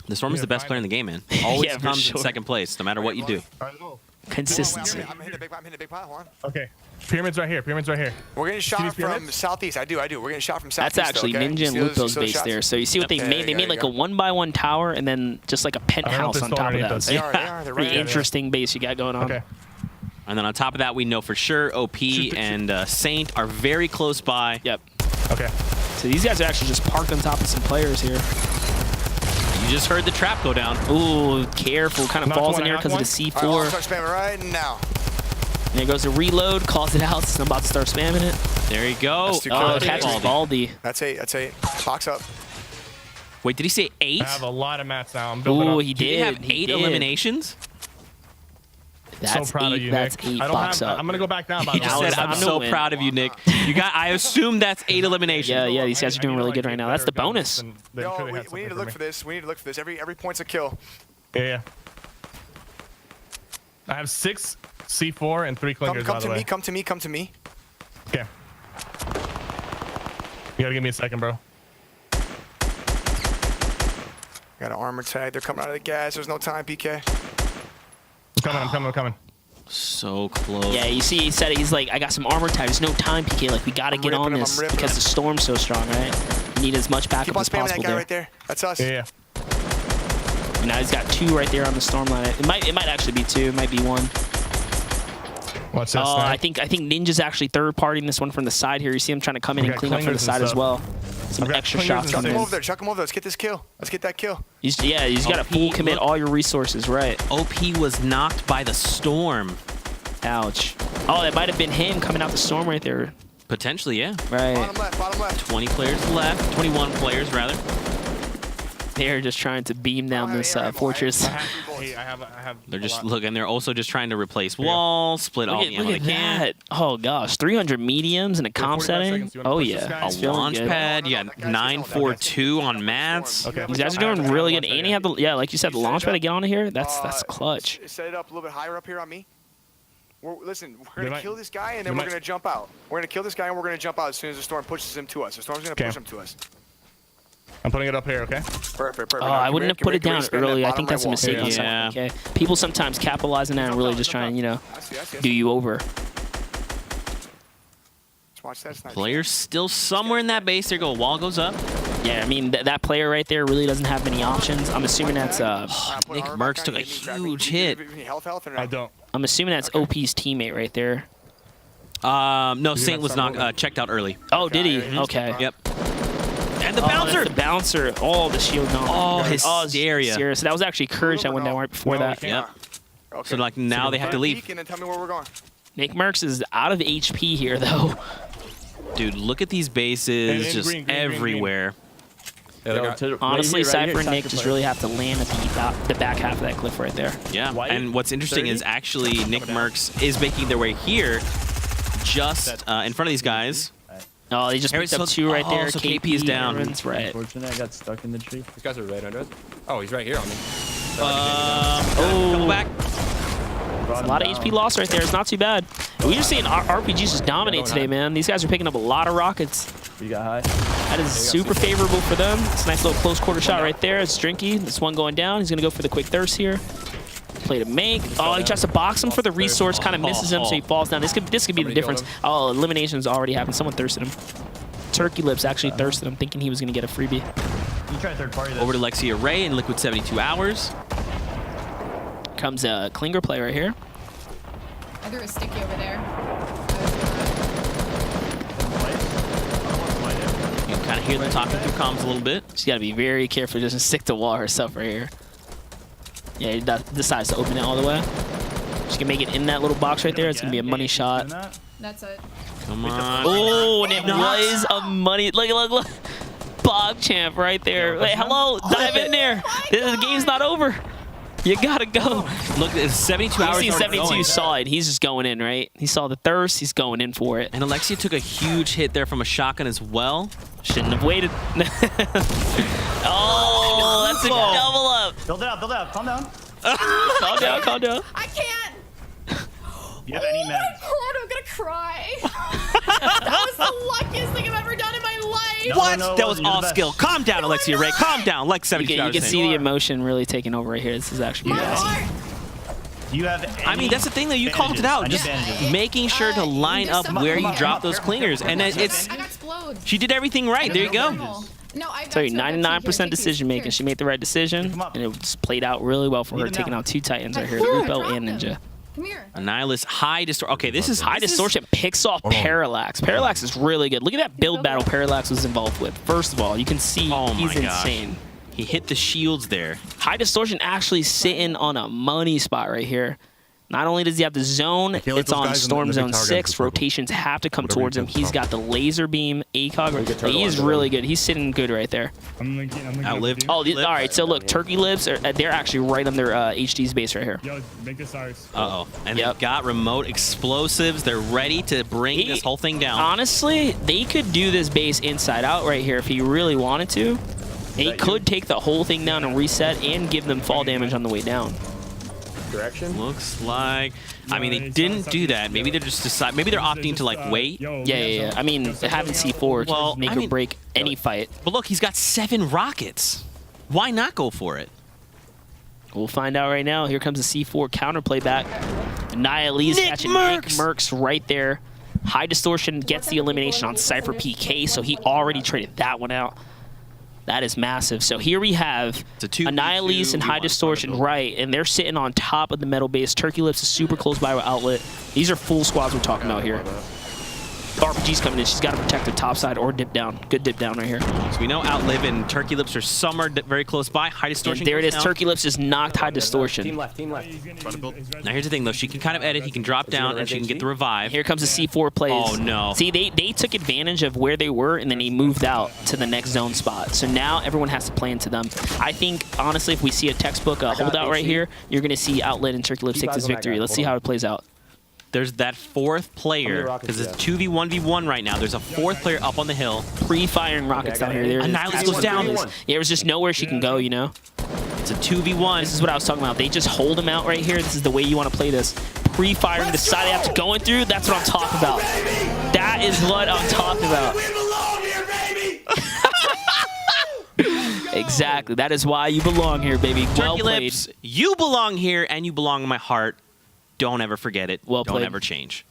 Speaker 1: The Storm is
Speaker 3: Yeah,
Speaker 1: the best
Speaker 3: fine.
Speaker 1: player in the game, man. Always
Speaker 2: Yeah, for
Speaker 1: comes in
Speaker 2: sure.
Speaker 1: second place, no matter what you do.
Speaker 3: All right, go.
Speaker 2: Consistency.
Speaker 9: I'm hitting a big pot. I'm hitting a big pot. Hold on.
Speaker 3: Okay. Pyramids right here. Pyramids right here.
Speaker 9: We're getting
Speaker 3: these
Speaker 9: shot from
Speaker 3: pyramids?
Speaker 9: southeast. I do. We're getting shot from southeast.
Speaker 2: That's actually
Speaker 9: though, okay?
Speaker 2: Ninja and
Speaker 9: See those-
Speaker 2: Lupo's
Speaker 9: see those
Speaker 2: base
Speaker 9: shots?
Speaker 2: there. So you see what they
Speaker 9: Okay,
Speaker 2: made? They
Speaker 9: yeah,
Speaker 2: made like
Speaker 9: yeah.
Speaker 2: a 1x1 tower and then just like a
Speaker 3: I don't know if
Speaker 2: penthouse
Speaker 3: they're
Speaker 2: on
Speaker 3: still
Speaker 2: top of
Speaker 3: underneath
Speaker 2: that.
Speaker 3: us.
Speaker 9: They are. They are. They're right
Speaker 2: Pretty
Speaker 9: there.
Speaker 2: interesting base you got going on.
Speaker 3: Okay.
Speaker 1: And then on top of that, we know for sure OP and Saint are very close by.
Speaker 2: Yep.
Speaker 3: Okay.
Speaker 2: So these guys are actually just parked on top of some players here.
Speaker 1: You just heard the trap go down.
Speaker 2: Ooh, careful. Kind of
Speaker 3: Knocked
Speaker 2: falls
Speaker 3: one,
Speaker 2: in there
Speaker 3: knocked
Speaker 2: because of the
Speaker 3: one.
Speaker 9: All right, I'll
Speaker 2: C4.
Speaker 9: start spamming right now.
Speaker 2: And there goes the reload. Calls it out. So I'm about to start spamming it.
Speaker 1: There you go.
Speaker 9: That's too
Speaker 2: Oh,
Speaker 9: good.
Speaker 2: catches Baldy.
Speaker 9: That's 8. That's 8. Box up.
Speaker 1: Wait, did he say 8?
Speaker 3: I have a lot of mats now. I'm building
Speaker 2: Ooh,
Speaker 3: up.
Speaker 2: he
Speaker 1: Did he
Speaker 2: did.
Speaker 1: have 8 eliminations?
Speaker 2: That's
Speaker 3: so proud
Speaker 2: eight.
Speaker 3: of you,
Speaker 2: That's
Speaker 3: Nick.
Speaker 2: 8
Speaker 3: I don't
Speaker 2: box
Speaker 3: have,
Speaker 2: up.
Speaker 3: I'm gonna go back down. By
Speaker 1: He
Speaker 3: the
Speaker 1: just
Speaker 3: way.
Speaker 1: said,
Speaker 2: it's
Speaker 1: I'm
Speaker 2: time to
Speaker 1: so
Speaker 2: win.
Speaker 1: proud of you, Nick. I assume that's 8 eliminations.
Speaker 2: Yeah, yeah. These guys are
Speaker 3: I
Speaker 2: doing
Speaker 3: need to,
Speaker 2: really
Speaker 3: like,
Speaker 2: good
Speaker 3: get
Speaker 2: right now. That's
Speaker 3: better
Speaker 2: the bonus.
Speaker 3: guns than
Speaker 9: Yo,
Speaker 3: Truly
Speaker 9: we
Speaker 3: had
Speaker 9: need to
Speaker 3: something
Speaker 9: look
Speaker 3: for
Speaker 9: for
Speaker 3: me.
Speaker 9: this. We need to look for this. Every point's a kill.
Speaker 3: Yeah. I have 6 C4 and 3 clinkers.
Speaker 9: Come
Speaker 3: by the
Speaker 9: to
Speaker 3: way.
Speaker 9: me. Come to me. Come to me.
Speaker 3: Okay. You gotta give me a second, bro.
Speaker 9: Got an armor tag. They're coming out of the gas. There's no time, PK.
Speaker 3: I'm coming.
Speaker 1: So close.
Speaker 2: Yeah, you see, he said it. He's like, I got some armor tag. There's no time, PK. Like, we got to
Speaker 9: I'm
Speaker 2: get on
Speaker 9: ripping him,
Speaker 2: this
Speaker 9: I'm ripping
Speaker 2: because
Speaker 9: him.
Speaker 2: the storm's so strong, right? You need as much
Speaker 9: Keep
Speaker 2: backup
Speaker 9: on
Speaker 2: as
Speaker 9: spamming that
Speaker 2: possible
Speaker 9: guy
Speaker 2: there.
Speaker 9: right there. That's us.
Speaker 3: Yeah.
Speaker 2: Now he's got 2 right there on the storm line. It might actually be 2. It might be 1.
Speaker 3: What's that?
Speaker 2: Oh, I
Speaker 3: Snap?
Speaker 2: think Ninja's actually third partying this one from the side here. You see him trying to come in
Speaker 3: We
Speaker 2: and
Speaker 3: got
Speaker 2: clean up from the
Speaker 3: clingers and
Speaker 2: side as
Speaker 3: stuff.
Speaker 2: well. Some
Speaker 3: I've got
Speaker 2: extra
Speaker 3: clingers
Speaker 2: shots
Speaker 3: and
Speaker 9: Chuck
Speaker 2: coming
Speaker 9: him
Speaker 2: in.
Speaker 9: over there. Chuck him over there. Let's get this kill. Let's get that kill.
Speaker 2: You got to full commit all your resources, right?
Speaker 1: OP was knocked by the storm.
Speaker 2: Ouch. Oh, that might have been him coming out the storm right there.
Speaker 1: Potentially, yeah.
Speaker 2: Right.
Speaker 9: Bottom left. Bottom left.
Speaker 1: 20 players left. 21 players, rather.
Speaker 2: They're just trying to beam down
Speaker 9: have
Speaker 2: this
Speaker 9: air ammo.
Speaker 2: fortress.
Speaker 3: I have.
Speaker 1: They're
Speaker 3: a
Speaker 1: just
Speaker 3: lot.
Speaker 1: looking. They're also just trying to replace walls, split all
Speaker 2: Look
Speaker 1: the
Speaker 2: at,
Speaker 1: ammo
Speaker 2: look
Speaker 1: they
Speaker 2: at
Speaker 1: can.
Speaker 2: that. Oh, gosh. 300 mediums and a comp
Speaker 3: 45
Speaker 2: setting.
Speaker 3: seconds. You wanna
Speaker 2: Oh,
Speaker 3: push this
Speaker 2: yeah.
Speaker 3: guy?
Speaker 2: It's
Speaker 1: A
Speaker 2: feeling
Speaker 1: launch
Speaker 2: good.
Speaker 1: pad. You
Speaker 9: No,
Speaker 1: got
Speaker 9: that guy's
Speaker 1: 942 on mats.
Speaker 3: Okay.
Speaker 2: These guys are
Speaker 3: I have
Speaker 2: doing
Speaker 3: to
Speaker 2: really
Speaker 3: have
Speaker 2: good.
Speaker 3: one
Speaker 2: And he had the, yeah, like you said, the
Speaker 9: You set
Speaker 2: launch
Speaker 9: it
Speaker 2: pad to
Speaker 9: up.
Speaker 2: get on here. That's clutch.
Speaker 9: Set it up a little bit higher up here on me. Listen, we're
Speaker 3: They
Speaker 9: gonna
Speaker 3: might-
Speaker 9: kill this guy and then
Speaker 3: they
Speaker 9: we're
Speaker 3: might-
Speaker 9: gonna jump out. We're gonna kill this guy and we're gonna jump out as soon as the storm pushes him to us. The storm's gonna
Speaker 3: Okay.
Speaker 9: push him to us.
Speaker 3: I'm putting it up here. Okay.
Speaker 9: Perfect.
Speaker 2: Oh,
Speaker 9: Now,
Speaker 2: I
Speaker 9: come
Speaker 2: wouldn't
Speaker 9: here,
Speaker 2: have
Speaker 9: come
Speaker 2: put
Speaker 9: here,
Speaker 2: it
Speaker 9: come here,
Speaker 2: down
Speaker 9: spam that
Speaker 2: early. I
Speaker 9: bottom
Speaker 2: think
Speaker 9: right
Speaker 2: that's a
Speaker 9: wall.
Speaker 2: mistake on
Speaker 1: Yeah.
Speaker 2: someone. Okay. People sometimes capitalize on that and really just try and,
Speaker 9: I see.
Speaker 2: do you over.
Speaker 9: Let's watch that sniper.
Speaker 1: Players still somewhere in that base. There you go. Wall goes up.
Speaker 2: Yeah, I mean, that player right there really doesn't have many options. I'm assuming that's
Speaker 1: Nick Merckx took a huge hit.
Speaker 9: Health or
Speaker 3: I
Speaker 9: not?
Speaker 3: don't.
Speaker 2: I'm assuming that's OP's teammate right there.
Speaker 1: No, Saint
Speaker 3: got
Speaker 1: was
Speaker 3: some
Speaker 1: not checked out early.
Speaker 2: Oh, did he?
Speaker 9: yeah,
Speaker 2: Okay.
Speaker 1: Yep. And the
Speaker 2: Oh,
Speaker 1: bouncer.
Speaker 2: that's the bouncer. Oh, the shield gone.
Speaker 1: Oh, Hysteria.
Speaker 2: Serious. That was actually Courage that went down right before
Speaker 3: No,
Speaker 2: that.
Speaker 3: we can't.
Speaker 1: Yep. So like now they have to leave.
Speaker 9: And then tell me where we're going.
Speaker 2: Nick Merckx is out of HP here, though.
Speaker 1: Dude, look at these bases
Speaker 3: And
Speaker 1: just
Speaker 3: green, green, green, green.
Speaker 1: everywhere.
Speaker 6: Yeah, they got-
Speaker 2: Honestly, Cypher and Nick just really have to land at the back half of that cliff right there.
Speaker 1: Yeah.
Speaker 8: White,
Speaker 1: And what's interesting
Speaker 8: 30.
Speaker 1: is actually Nick Merckx is making their way here, just in front of these guys.
Speaker 2: Oh, they just
Speaker 1: Harry
Speaker 2: picked up
Speaker 1: still-
Speaker 2: 2 right there.
Speaker 1: so KP is down.
Speaker 2: Aaron's right.
Speaker 8: Unfortunately, I got stuck in the tree.
Speaker 6: These guys are right under us. Oh, he's right here on me.
Speaker 1: Come back.
Speaker 2: A lot of HP loss right there. It's not too bad. We're just seeing RPGs just dominate today, man. These guys are picking up a lot of rockets.
Speaker 8: We got high.
Speaker 2: That is super favorable for them. It's a nice little close quarter shot right there. It's Drinky. This one going down. He's going to go for the quick thirst here. Play to make. Oh, he tries to box him for the resource. Kind of misses him, so he falls down. This could be the
Speaker 6: Somebody
Speaker 2: difference.
Speaker 6: killed him.
Speaker 2: Oh, elimination's already happened. Someone thirsted him. Turkey Lips actually thirsted him, thinking he was going to get a freebie.
Speaker 4: You try third party this.
Speaker 1: Over to Lexia Ray in Liquid 72 Hours.
Speaker 2: Comes a Klinger play right here.
Speaker 5: I threw a sticky over there.
Speaker 1: You can kind of hear them talking through comms a little bit.
Speaker 2: She's got to be very careful. Doesn't stick to wall herself right here. Yeah, he decides to open it all the way. She can make it in that little box right there. It's going to be a money shot.
Speaker 5: That's it.
Speaker 1: Come on.
Speaker 2: Oh, and it was a money. Look. Bob champ right there. Wait, hello. Dive in there. The game's not over. You got to go.
Speaker 1: Look, it's 72 hours.
Speaker 2: You see
Speaker 1: already
Speaker 2: 72
Speaker 1: going.
Speaker 2: saw it. He's just going in, right? He saw the thirst. He's going in for it.
Speaker 1: And Alexia took a huge hit there from a shotgun as well.
Speaker 2: Shouldn't have waited. Oh, that's a double up.
Speaker 4: Build it up, calm down.
Speaker 2: Calm down, calm down.
Speaker 5: I can't.
Speaker 8: Do you have any meds?
Speaker 5: God, I'm gonna cry. That was the luckiest thing I've ever done in my life.
Speaker 1: What?
Speaker 8: no,
Speaker 1: That was
Speaker 8: you're the
Speaker 1: all
Speaker 8: best.
Speaker 1: skill. Calm down, Alexia Ray. Calm down. Like
Speaker 2: You
Speaker 1: 70
Speaker 2: can, you can see the emotion really taking over right here. This is actually
Speaker 5: My
Speaker 2: awesome.
Speaker 5: heart.
Speaker 8: Do you have any
Speaker 1: I mean, that's the thing that you called it
Speaker 8: bandages?
Speaker 1: out.
Speaker 8: I need
Speaker 1: Just
Speaker 8: bandages.
Speaker 1: making sure to line up
Speaker 5: Come on,
Speaker 1: where
Speaker 8: come
Speaker 1: you
Speaker 8: on,
Speaker 1: drop
Speaker 8: come on.
Speaker 1: those clingers. And it's
Speaker 5: I got explode.
Speaker 1: she did everything right. There you go.
Speaker 5: No, I got
Speaker 2: Tell you,
Speaker 5: two, I got two.
Speaker 2: 99%
Speaker 5: Here,
Speaker 2: decision making.
Speaker 5: here.
Speaker 2: She made the right decision,
Speaker 8: Come on.
Speaker 2: and it just played out really well for her,
Speaker 8: Need them
Speaker 2: taking
Speaker 8: now.
Speaker 2: out 2 Titans right here,
Speaker 5: Look, I
Speaker 2: Lupo
Speaker 5: dropped
Speaker 2: and
Speaker 5: him.
Speaker 2: Ninja.
Speaker 5: Come here.
Speaker 1: Annihilus high distortion. Okay, this is
Speaker 2: High
Speaker 1: this is-
Speaker 2: distortion picks off Parallax. Parallax is really good. Look at that build battle Parallax was involved with. First of all, you can see
Speaker 1: Oh
Speaker 2: he's
Speaker 1: my gosh.
Speaker 2: insane.
Speaker 1: He hit the shields there.
Speaker 2: High distortion actually sitting on a money spot right here. Not only does he have the zone,
Speaker 10: can't let
Speaker 2: it's
Speaker 10: those
Speaker 2: on
Speaker 10: guys in
Speaker 2: Storm
Speaker 10: the
Speaker 2: Zone
Speaker 10: big target
Speaker 2: 6.
Speaker 10: circle.
Speaker 2: Rotations have to come
Speaker 10: Whatever
Speaker 2: towards
Speaker 10: you
Speaker 2: him.
Speaker 10: can
Speaker 2: He's
Speaker 10: stop.
Speaker 2: got the laser beam, ACOG.
Speaker 10: get turtle
Speaker 2: He's
Speaker 10: under
Speaker 2: really
Speaker 10: them.
Speaker 2: good. He's sitting good right there.
Speaker 3: I'm linking
Speaker 1: Outlive.
Speaker 3: up with you.
Speaker 2: Oh, all right. So look, Turkey Lips, they're actually right under HD's base right here.
Speaker 3: Yo, make this ours.
Speaker 1: Uh-oh. And
Speaker 2: Yep.
Speaker 1: they've got remote explosives. They're ready to bring
Speaker 2: He-
Speaker 1: this whole thing down.
Speaker 2: Honestly, they could do this base inside out right here if he really wanted to. He could take the whole thing down and reset and give them fall damage on the way down.
Speaker 10: Direction?
Speaker 1: Looks like... I mean, they
Speaker 3: it's
Speaker 1: didn't
Speaker 3: not
Speaker 1: do that.
Speaker 3: something-
Speaker 1: Maybe they're just decide. Maybe they're opting to like wait.
Speaker 2: Yeah. I mean, having C4
Speaker 1: Well,
Speaker 2: can make
Speaker 1: I
Speaker 2: or
Speaker 1: mean-
Speaker 2: break any fight.
Speaker 1: But look, he's got 7 rockets. Why not go for it?
Speaker 2: We'll find out right now. Here comes the C4 counterplay back. Annihilus
Speaker 1: Nick
Speaker 2: catching
Speaker 1: Mercs!
Speaker 2: Nick Mercs right there. High distortion gets the elimination on Cypher PK, so he already traded that one out. That is massive. So here we have
Speaker 1: It's a 2v2,
Speaker 2: Annihilus and
Speaker 1: we
Speaker 2: High
Speaker 1: want
Speaker 2: Distortion
Speaker 1: front of
Speaker 2: right, and they're sitting on top of the metal base. Turkey Lips is super close by with Outlet. These are full squads we're talking about here. RPG's coming in. She's got to protect the top side or dip down. Good dip down right here.
Speaker 1: So we know Outlive and Turkey Lips are somewhere very close by. High distortion.
Speaker 2: And there it
Speaker 1: goes
Speaker 2: is.
Speaker 1: down.
Speaker 2: Turkey Lips just knocked High
Speaker 6: Team
Speaker 2: Distortion.
Speaker 6: left, team left.
Speaker 1: Now here's the thing though. She can kind of edit. He can drop down and she can get the revive.
Speaker 2: Here comes the C4 plays.
Speaker 1: Oh, no.
Speaker 2: See, they took advantage of where they were, and then he moved out to the next zone spot. So now everyone has to play into them. I think, honestly, if we see a textbook holdout right here, you're going to see Outlet and Turkey Lips
Speaker 6: Keep
Speaker 2: take this
Speaker 6: eyes on that
Speaker 2: victory.
Speaker 6: guy.
Speaker 2: Let's
Speaker 6: Hold
Speaker 2: see
Speaker 6: on.
Speaker 2: how it plays out.
Speaker 1: There's that 4th player
Speaker 6: rockets
Speaker 1: because it's
Speaker 6: do you
Speaker 1: 2v1v1 right now. There's a 4th player up on the hill.
Speaker 2: Pre-firing rockets
Speaker 6: Okay, I
Speaker 2: down
Speaker 6: got
Speaker 2: here.
Speaker 6: it.
Speaker 2: There it is.
Speaker 1: Annihilus
Speaker 2: That's
Speaker 1: goes
Speaker 2: what
Speaker 1: down.
Speaker 2: it is. Yeah, there's just nowhere she can go, you know?
Speaker 1: It's a 2v1.
Speaker 2: This is what I was talking about. They just hold him out right here. This is the way you want to play this. Pre-firing the side after going through. That's what I'm talking about. That is what I'm talking about. Exactly. That is why you belong here, baby. Well
Speaker 1: Turkey
Speaker 2: played.
Speaker 1: Lips, you belong here and you belong in my heart. Don't ever forget it.
Speaker 2: Well
Speaker 1: Don't
Speaker 2: played.
Speaker 1: ever change.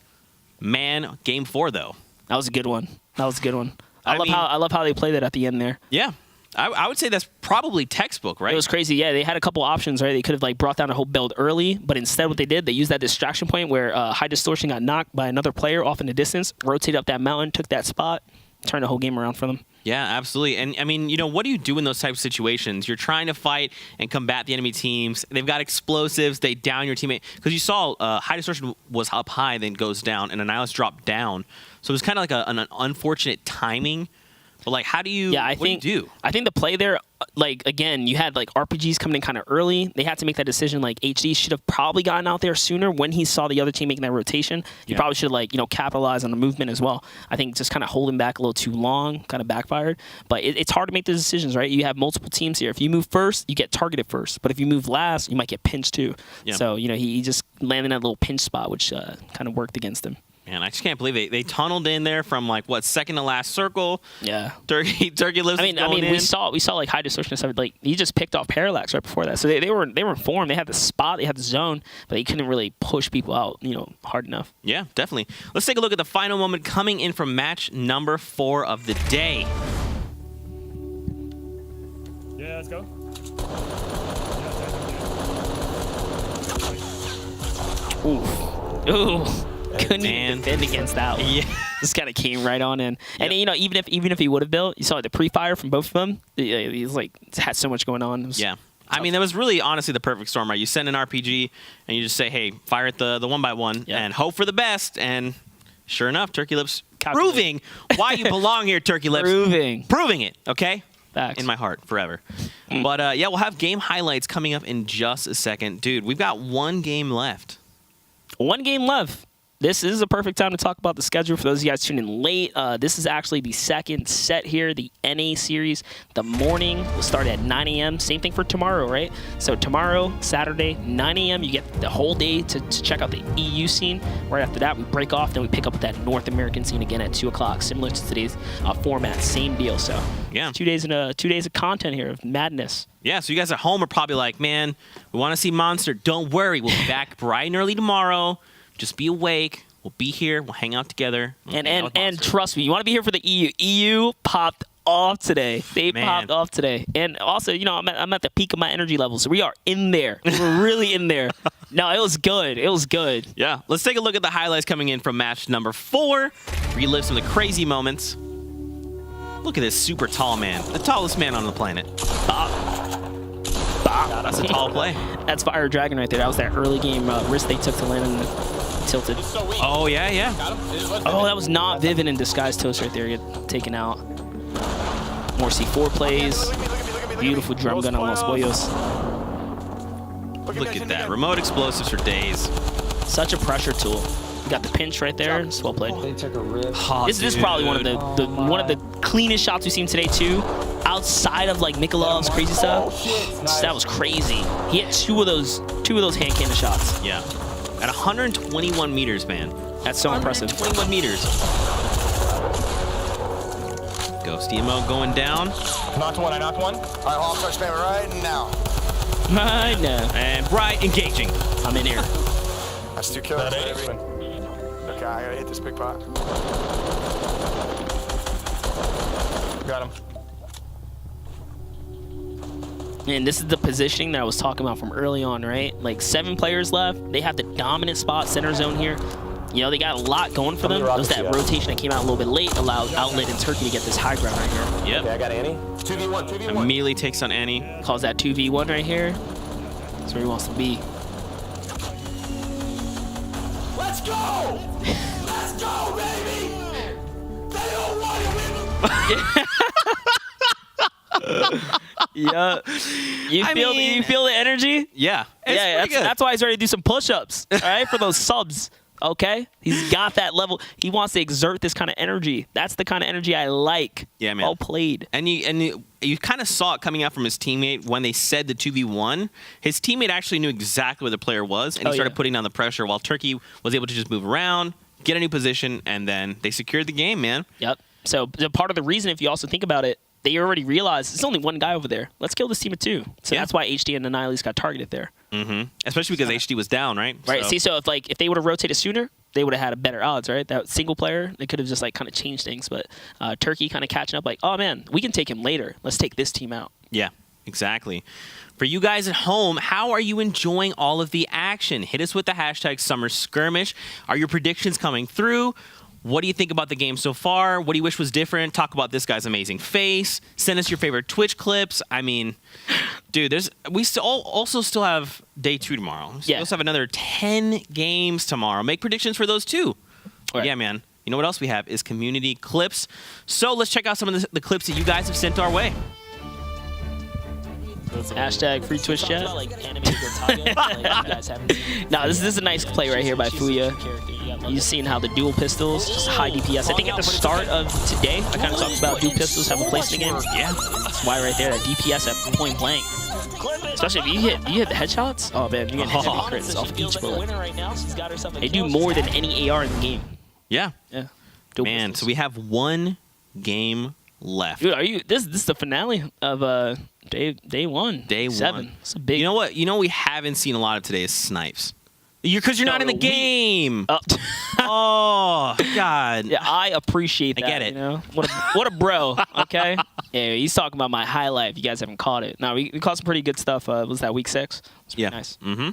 Speaker 1: Man, game 4 though.
Speaker 2: That was a good one. That was a good one.
Speaker 1: I mean-
Speaker 2: I love how they played it at the end there.
Speaker 1: Yeah. I would say that's probably textbook, right?
Speaker 2: It was crazy. Yeah, they had a couple options, right? They could have like brought down a whole build early, but instead what they did, they used that distraction point where High Distortion got knocked by another player off in the distance, rotated up that mountain, took that spot, turned the whole game around for them.
Speaker 1: Yeah, absolutely. And I mean, you know, what do you do in those types of situations? You're trying to fight and combat the enemy teams. They've got explosives. They down your teammate. Because you saw High Distortion was up high, then goes down, and Annihilus dropped down. So it was kind of like an unfortunate timing. But like, how do you?
Speaker 2: Yeah,
Speaker 1: what do you do?
Speaker 2: I think the play there, like again, you had like RPGs coming in kind of early. They had to make that decision. Like HD should have probably gotten out there sooner when he saw the other team making that rotation. He
Speaker 1: Yeah.
Speaker 2: probably should have capitalized on the movement as well. I think just kind of holding back a little too long kind of backfired. But it's hard to make the decisions, right? You have multiple teams here. If you move first, you get targeted first. But if you move last, you might get pinched too.
Speaker 1: Yeah.
Speaker 2: So he just landed in that little pinch spot, which kind of worked against him.
Speaker 1: Man, I just can't believe they tunneled in there from like what, second to last circle.
Speaker 2: Yeah.
Speaker 1: Turkey Lips.
Speaker 2: I mean, we saw like High Distortion and stuff. Like he just picked off Parallax right before that, so they were informed. They had the spot, they had the zone, but they couldn't really push people out, hard enough.
Speaker 1: Yeah, definitely. Let's take a look at the final moment coming in from match number 4 of the day.
Speaker 3: Yeah, let's go.
Speaker 2: Ooh, couldn't
Speaker 1: Man.
Speaker 2: even defend against that one.
Speaker 1: Yeah.
Speaker 2: Just kind of came right on in. And then, even if he would have built, you saw the pre-fire from both of them. He's like had so much going on. It was
Speaker 1: Yeah. I mean, that was really honestly the perfect storm, right? You send an RPG and you just say, hey, fire at the 1x1
Speaker 2: Yeah.
Speaker 1: and hope for the best. And sure enough, Turkey Lips
Speaker 2: Calculate.
Speaker 1: proving why you belong here, Turkey Lips.
Speaker 2: proving
Speaker 1: It, okay?
Speaker 2: facts.
Speaker 1: In my heart, forever. But yeah, we'll have game highlights coming up in just a second. Dude, we've got one game left.
Speaker 2: One game left. this is a perfect time to talk about the schedule for those of you guys tuning in late. This is actually the second set here, the NA series. The morning will start at 9 a.m. Same thing for tomorrow, right? So tomorrow, Saturday, 9 a.m., you get the whole day to check out the EU scene. Right after that, we break off, then we pick up with that North American scene again at 2 o'clock, similar to today's format. Same deal. So
Speaker 1: Yeah.
Speaker 2: 2 days of 2 days of content here of madness.
Speaker 1: Yeah, so you guys at home are probably like, man, we want to see Monster. Don't worry. We'll be back bright and early tomorrow. Just be awake. We'll be here. We'll hang out together. We'll hang out with
Speaker 2: And
Speaker 1: Monster.
Speaker 2: trust me, you want to be here for the EU. EU popped off today. They
Speaker 1: Man.
Speaker 2: popped off today. And also, you know, I'm at the peak of my energy level, so we are in there. We're really in there. No, it was good. It was good.
Speaker 1: Yeah, let's take a look at the highlights coming in from match number 4. Relive some of the crazy moments. Look at this super tall man. The tallest man on the planet. That's a tall play.
Speaker 2: That's Fire Dragon right there. That was that early game risk they took to land in the tilted.
Speaker 1: Oh, yeah, yeah.
Speaker 2: Oh, that was not Vivid in Disguise Toast right there. Get taken out. More C4 plays. Beautiful drum gun on Los Boyos.
Speaker 1: Look at that. Remote explosives for days.
Speaker 2: Such a pressure tool. You got the pinch right there. It's well played.
Speaker 10: They took a rip.
Speaker 1: Oh,
Speaker 2: This is probably one of the cleanest shots we've seen today too, outside of like Mikolov's crazy stuff. That was crazy. He had two of those hand cannon shots.
Speaker 1: Yeah. At 121 meters, man.
Speaker 2: That's so impressive.
Speaker 1: 121 meters. Ghost emo going down.
Speaker 10: Knocked one. I knocked one.
Speaker 9: All right, well, I'll start spamming right now.
Speaker 2: Right now.
Speaker 1: And Bright engaging.
Speaker 2: I'm in here.
Speaker 9: That's 2 kills, baby. Okay, I gotta hit this big pot.
Speaker 10: Got him.
Speaker 2: And this is the positioning that I was talking about from early on, right? Like 7 players left. They have the dominant spot, center zone here. You know, they got a lot going for them. It was that rotation that came out a little bit late, allowed Outlet and Turkey to get this high ground right here.
Speaker 1: Yep.
Speaker 10: Okay, I got Annie. 2v1. 2v1.
Speaker 1: Immediately takes on Annie.
Speaker 2: Calls that 2v1 right here. That's where he wants to be.
Speaker 10: Let's go! Let's go, baby! They don't want to win.
Speaker 2: Yeah. You feel the energy?
Speaker 1: Yeah.
Speaker 2: Yeah, that's why he's ready to do some push-ups, all right, for those subs, okay? He's got that level. He wants to exert this kind of energy. That's the kind of energy I like.
Speaker 1: Yeah, man.
Speaker 2: Well played.
Speaker 1: And you kind of saw it coming out from his teammate when they said the 2v1. His teammate actually knew exactly where the player was, and he started putting down the pressure while Turkey was able to just move around, get a new position, and then they secured the game, man.
Speaker 2: Yep. So part of the reason, if you also think about it, they already realized there's only one guy over there. Let's kill this team of 2. So that's why HD and Annihilus got targeted there.
Speaker 1: Mm-hmm. Especially because HD was down, right?
Speaker 2: Right.
Speaker 1: So.
Speaker 2: See, so if they would have rotated sooner, they would have had a better odds, right? That single player, they could have just like kind of changed things. But Turkey kind of catching up, like, oh man, we can take him later. Let's take this team out.
Speaker 1: Yeah, exactly. For you guys at home, how are you enjoying all of the action? Hit us with the hashtag Summer Skirmish. Are your predictions coming through? What do you think about the game so far? What do you wish was different? Talk about this guy's amazing face. Send us your favorite Twitch clips. I mean, dude, we also still have day 2 tomorrow. We also have another 10 games tomorrow. Make predictions for those too. Right. Yeah, man. You know what else we have is community clips. So let's check out some of the clips that you guys have sent our way.
Speaker 2: Hashtag free Twitch chat. No, this is a nice play right here by Fuya. You've seen how the dual pistols, just high DPS. I think at the start of today, I kind of talked about dual pistols have a place in the game. Yeah, that's why right there, that DPS at point blank. Especially if you hit the headshots. Oh man, you're getting heavy crits off each bullet. They do more than any AR in the game.
Speaker 1: Yeah.
Speaker 2: Yeah.
Speaker 1: Man, so we have 1 game left.
Speaker 2: Dude, this is the finale of day 1.
Speaker 1: Day
Speaker 2: 7.
Speaker 1: 1.
Speaker 2: It's a big.
Speaker 1: You know what? You know we haven't seen a lot of today is snipes. Because you're not in the game. Oh, God.
Speaker 2: Yeah, I appreciate that.
Speaker 1: I get it.
Speaker 2: You know? What a bro, okay? Yeah, he's talking about my highlight if you guys haven't caught it. No, we caught some pretty good stuff. Was that week 6? It's pretty nice.
Speaker 1: Mm-hmm.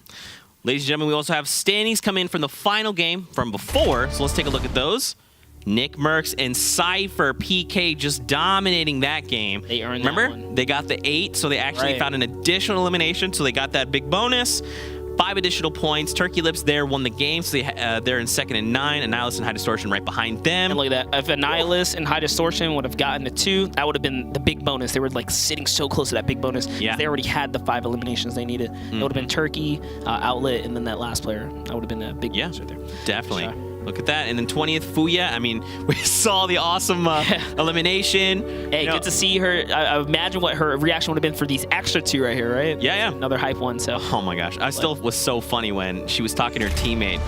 Speaker 1: Ladies and gentlemen, we also have standings come in from the final game from before. So let's take a look at those. Nick Mercs and Cypher PK just dominating that game.
Speaker 2: They earned
Speaker 1: Remember?
Speaker 2: that one.
Speaker 1: They got the 8, so they actually found an additional elimination, so they got that big bonus. 5 additional points. Turkey Lips there won the game, so they're in 2nd and 9. Annihilus and High Distortion right behind them.
Speaker 2: And look at that. If Annihilus and High Distortion would have gotten the 2, that would have been the big bonus. They were like sitting so close to that big bonus.
Speaker 1: Yeah.
Speaker 2: They already had the 5 eliminations they needed. It would have been Turkey, Outlet, and then that last player. That would have been a big bonus right there.
Speaker 1: Definitely. Look at that. And then 20th, Fuya. I mean, we saw the awesome elimination.
Speaker 2: Hey, good to see her. I imagine what her reaction would have been for these extra 2 right here, right?
Speaker 1: Yeah, yeah.
Speaker 2: Another hype one. So.
Speaker 1: Oh my gosh. I still was so funny when she was talking to her teammate.